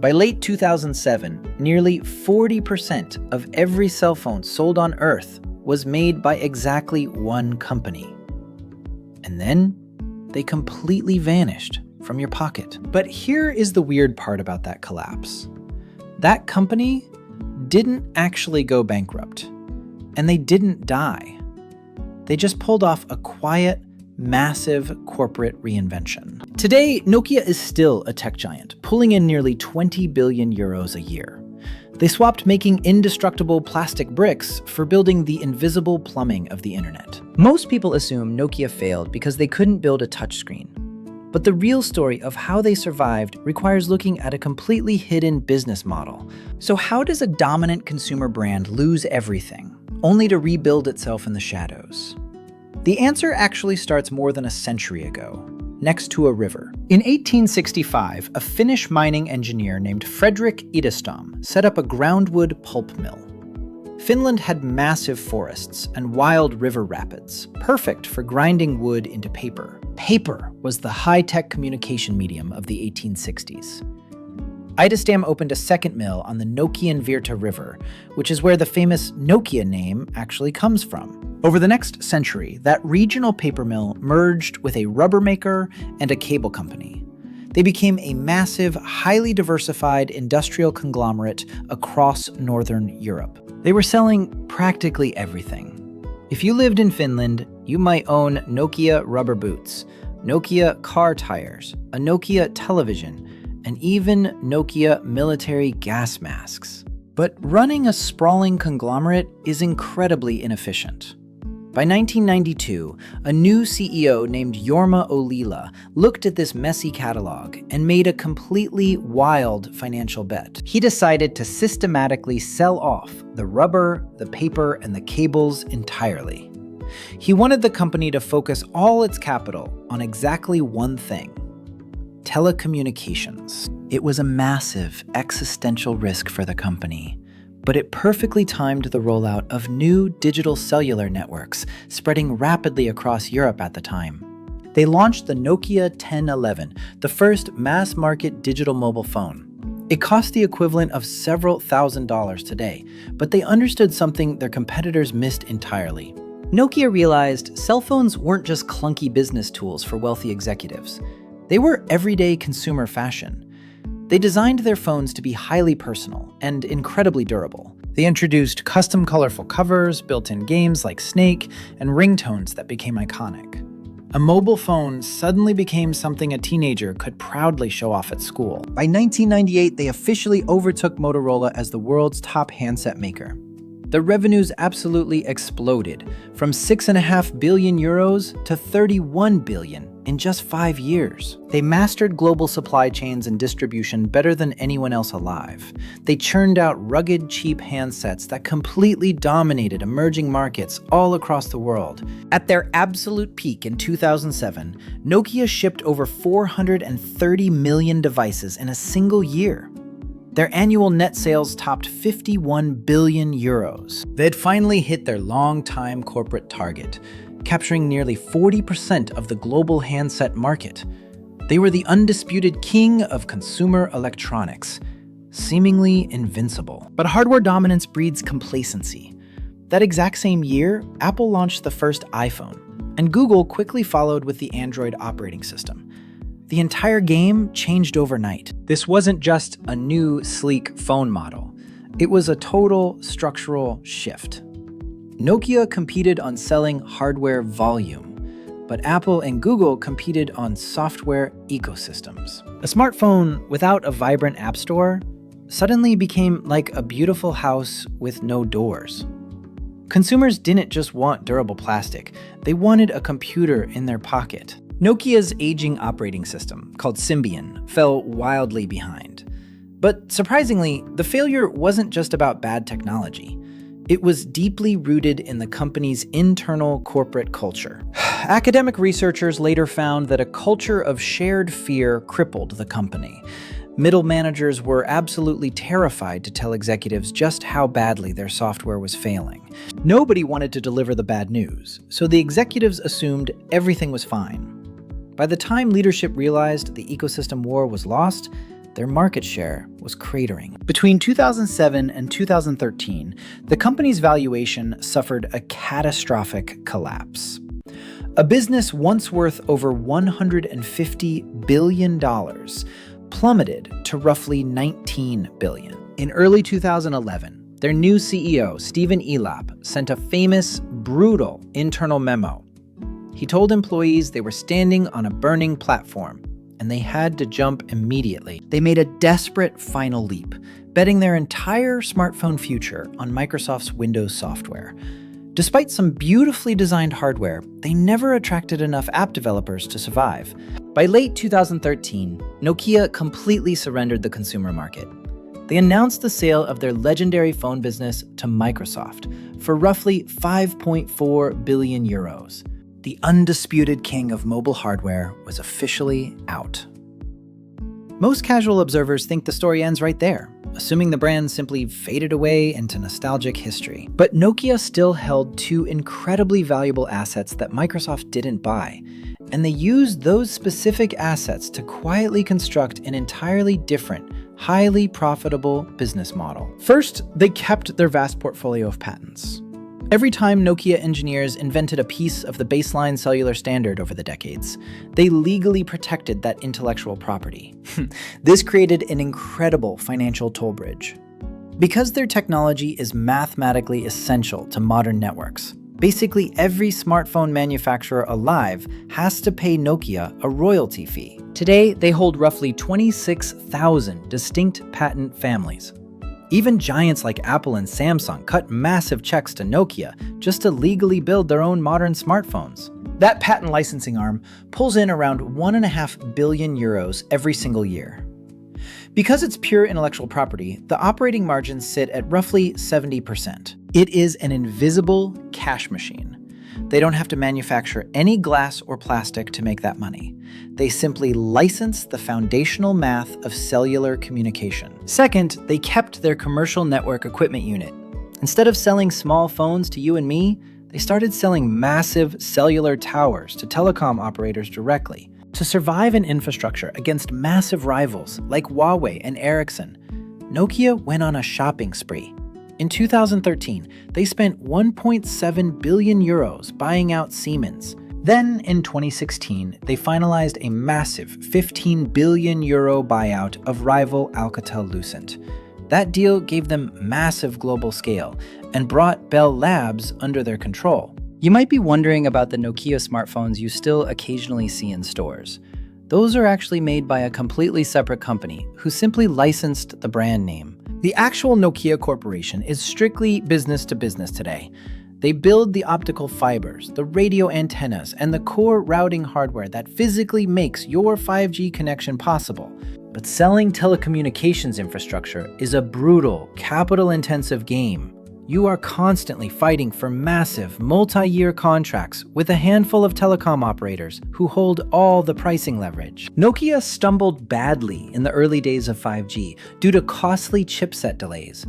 By late 2007, nearly 40% of every cell phone sold on Earth was made by exactly one company. And then they completely vanished from your pocket. But here is the weird part about that collapse. That company didn't actually go bankrupt, and they didn't die. They just pulled off a quiet, massive corporate reinvention. Today, Nokia is still a tech giant, pulling in nearly 20 billion euros a year. They swapped making indestructible plastic bricks for building the invisible plumbing of the internet. Most people assume Nokia failed because they couldn't build a touchscreen. But the real story of how they survived requires looking at a completely hidden business model. So how does a dominant consumer brand lose everything, only to rebuild itself in the shadows? The answer actually starts more than a century ago, next to a river. In 1865, a Finnish mining engineer named Fredrik Idestam set up a groundwood pulp mill. Finland had massive forests and wild river rapids, perfect for grinding wood into paper. Paper was the high-tech communication medium of the 1860s. Idestam opened a second mill on the Nokian Virta River, which is where the famous Nokia name actually comes from. Over the next century, that regional paper mill merged with a rubber maker and a cable company. They became a massive, highly diversified industrial conglomerate across northern Europe. They were selling practically everything. If you lived in Finland, you might own Nokia rubber boots, Nokia car tires, a Nokia television, and even Nokia military gas masks. But running a sprawling conglomerate is incredibly inefficient. By 1992, a new CEO named Jorma Ollila looked at this messy catalog and made a completely wild financial bet. He decided to systematically sell off the rubber, the paper, and the cables entirely. He wanted the company to focus all its capital on exactly one thing: telecommunications. It was a massive existential risk for the company, but it perfectly timed the rollout of new digital cellular networks spreading rapidly across Europe at the time. They launched the Nokia 1011, the first mass-market digital mobile phone. It cost the equivalent of several $1,000s today, but they understood something their competitors missed entirely. Nokia realized cell phones weren't just clunky business tools for wealthy executives. They were everyday consumer fashion. They designed their phones to be highly personal and incredibly durable. They introduced custom colorful covers, built-in games like Snake, and ringtones that became iconic. A mobile phone suddenly became something a teenager could proudly show off at school. By 1998, they officially overtook Motorola as the world's top handset maker. The revenues absolutely exploded, from 6.5 billion euros to 31 billion in just 5 years. They mastered global supply chains and distribution better than anyone else alive. They churned out rugged, cheap handsets that completely dominated emerging markets all across the world. At their absolute peak in 2007, Nokia shipped over 430 million devices in a single year. Their annual net sales topped 51 billion euros. They had finally hit their long-time corporate target, capturing nearly 40% of the global handset market. They were the undisputed king of consumer electronics, seemingly invincible. But hardware dominance breeds complacency. That exact same year, Apple launched the first iPhone, and Google quickly followed with the Android operating system. The entire game changed overnight. This wasn't just a new, sleek phone model. It was a total structural shift. Nokia competed on selling hardware volume, but Apple and Google competed on software ecosystems. A smartphone without a vibrant app store suddenly became like a beautiful house with no doors. Consumers didn't just want durable plastic, they wanted a computer in their pocket. Nokia's aging operating system, called Symbian, fell wildly behind. But surprisingly, the failure wasn't just about bad technology. It was deeply rooted in the company's internal corporate culture. Academic researchers later found that a culture of shared fear crippled the company. Middle managers were absolutely terrified to tell executives just how badly their software was failing. Nobody wanted to deliver the bad news, so the executives assumed everything was fine. By the time leadership realized the ecosystem war was lost, their market share was cratering. Between 2007 and 2013, the company's valuation suffered a catastrophic collapse. A business once worth over $150 billion plummeted to roughly $19 billion. In early 2011, their new CEO, Stephen Elop, sent a famous, brutal internal memo. He told employees they were standing on a burning platform, and they had to jump immediately. They made a desperate final leap, betting their entire smartphone future on Microsoft's Windows software. Despite some beautifully designed hardware, they never attracted enough app developers to survive. By late 2013, Nokia completely surrendered the consumer market. They announced the sale of their legendary phone business to Microsoft for roughly 5.4 billion euros. The undisputed king of mobile hardware was officially out. Most casual observers think the story ends right there, assuming the brand simply faded away into nostalgic history. But Nokia still held two incredibly valuable assets that Microsoft didn't buy, and they used those specific assets to quietly construct an entirely different, highly profitable business model. First, they kept their vast portfolio of patents. Every time Nokia engineers invented a piece of the baseline cellular standard over the decades, they legally protected that intellectual property. This created an incredible financial toll bridge. Because their technology is mathematically essential to modern networks, basically every smartphone manufacturer alive has to pay Nokia a royalty fee. Today, they hold roughly 26,000 distinct patent families. Even giants like Apple and Samsung cut massive checks to Nokia just to legally build their own modern smartphones. That patent licensing arm pulls in around 1.5 billion euros every single year. Because it's pure intellectual property, the operating margins sit at roughly 70%. It is an invisible cash machine. They don't have to manufacture any glass or plastic to make that money. They simply license the foundational math of cellular communication. Second, they kept their commercial network equipment unit. Instead of selling small phones to you and me, they started selling massive cellular towers to telecom operators directly. To survive an infrastructure against massive rivals like Huawei and Ericsson, Nokia went on a shopping spree. In 2013, they spent 1.7 billion euros buying out Siemens. Then, in 2016, they finalized a massive 15 billion euro buyout of rival Alcatel-Lucent. That deal gave them massive global scale and brought Bell Labs under their control. You might be wondering about the Nokia smartphones you still occasionally see in stores. Those are actually made by a completely separate company who simply licensed the brand name. The actual Nokia Corporation is strictly business to business today. They build the optical fibers, the radio antennas, and the core routing hardware that physically makes your 5G connection possible. But selling telecommunications infrastructure is a brutal, capital-intensive game. You are constantly fighting for massive, multi-year contracts with a handful of telecom operators who hold all the pricing leverage. Nokia stumbled badly in the early days of 5G due to costly chipset delays.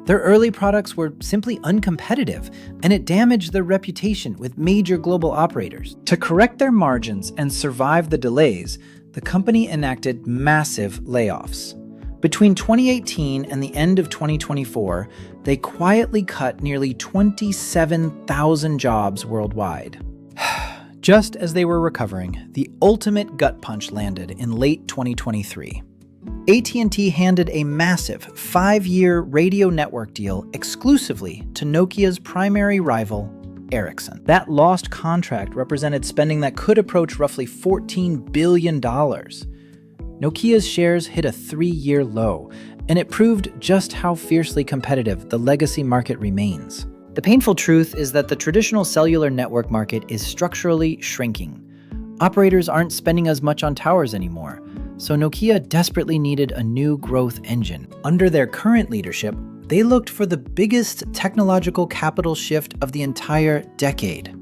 Their early products were simply uncompetitive, and it damaged their reputation with major global operators. To correct their margins and survive the delays, the company enacted massive layoffs. Between 2018 and the end of 2024, they quietly cut nearly 27,000 jobs worldwide. Just as they were recovering, the ultimate gut punch landed in late 2023. AT&T handed a massive 5-year radio network deal exclusively to Nokia's primary rival, Ericsson. That lost contract represented spending that could approach roughly $14 billion. Nokia's shares hit a 3-year low, and it proved just how fiercely competitive the legacy market remains. The painful truth is that the traditional cellular network market is structurally shrinking. Operators aren't spending as much on towers anymore, so Nokia desperately needed a new growth engine. Under their current leadership, they looked for the biggest technological capital shift of the entire decade.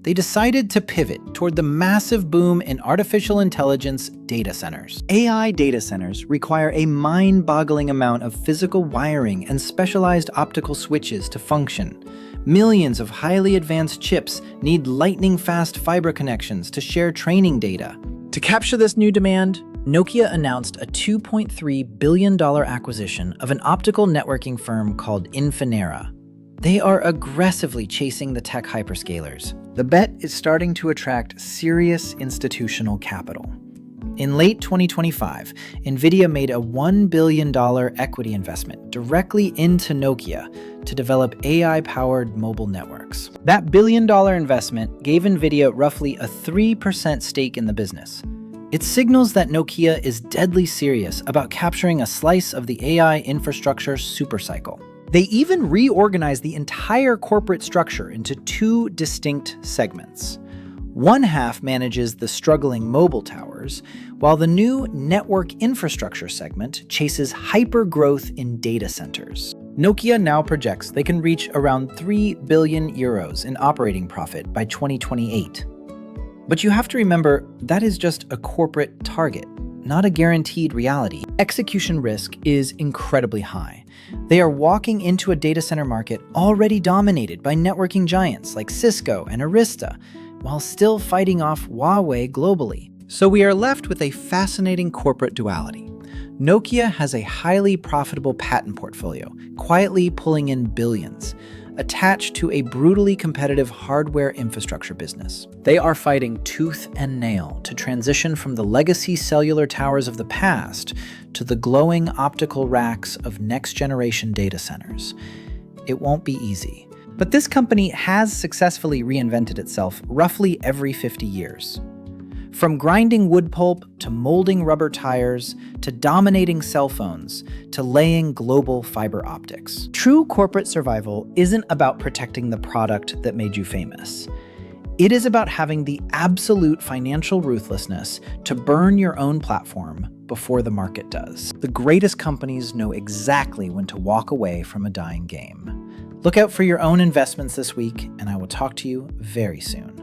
They decided to pivot toward the massive boom in artificial intelligence data centers. AI data centers require a mind-boggling amount of physical wiring and specialized optical switches to function. Millions of highly advanced chips need lightning-fast fiber connections to share training data. To capture this new demand, Nokia announced a $2.3 billion acquisition of an optical networking firm called Infinera. They are aggressively chasing the tech hyperscalers. The bet is starting to attract serious institutional capital. In late 2025, NVIDIA made a $1 billion equity investment directly into Nokia to develop AI-powered mobile networks. That billion-dollar investment gave NVIDIA roughly a 3% stake in the business. It signals that Nokia is deadly serious about capturing a slice of the AI infrastructure supercycle. They even reorganized the entire corporate structure into two distinct segments. One half manages the struggling mobile towers, while the new network infrastructure segment chases hyper-growth in data centers. Nokia now projects they can reach around 3 billion euros in operating profit by 2028. But you have to remember, that is just a corporate target, not a guaranteed reality. Execution risk is incredibly high. They are walking into a data center market already dominated by networking giants like Cisco and Arista, while still fighting off Huawei globally. So we are left with a fascinating corporate duality. Nokia has a highly profitable patent portfolio, quietly pulling in billions, attached to a brutally competitive hardware infrastructure business. They are fighting tooth and nail to transition from the legacy cellular towers of the past to the glowing optical racks of next-generation data centers. It won't be easy. But this company has successfully reinvented itself roughly every 50 years. From grinding wood pulp to molding rubber tires to dominating cell phones to laying global fiber optics. True corporate survival isn't about protecting the product that made you famous. It is about having the absolute financial ruthlessness to burn your own platform before the market does. The greatest companies know exactly when to walk away from a dying game. Look out for your own investments this week, and I will talk to you very soon.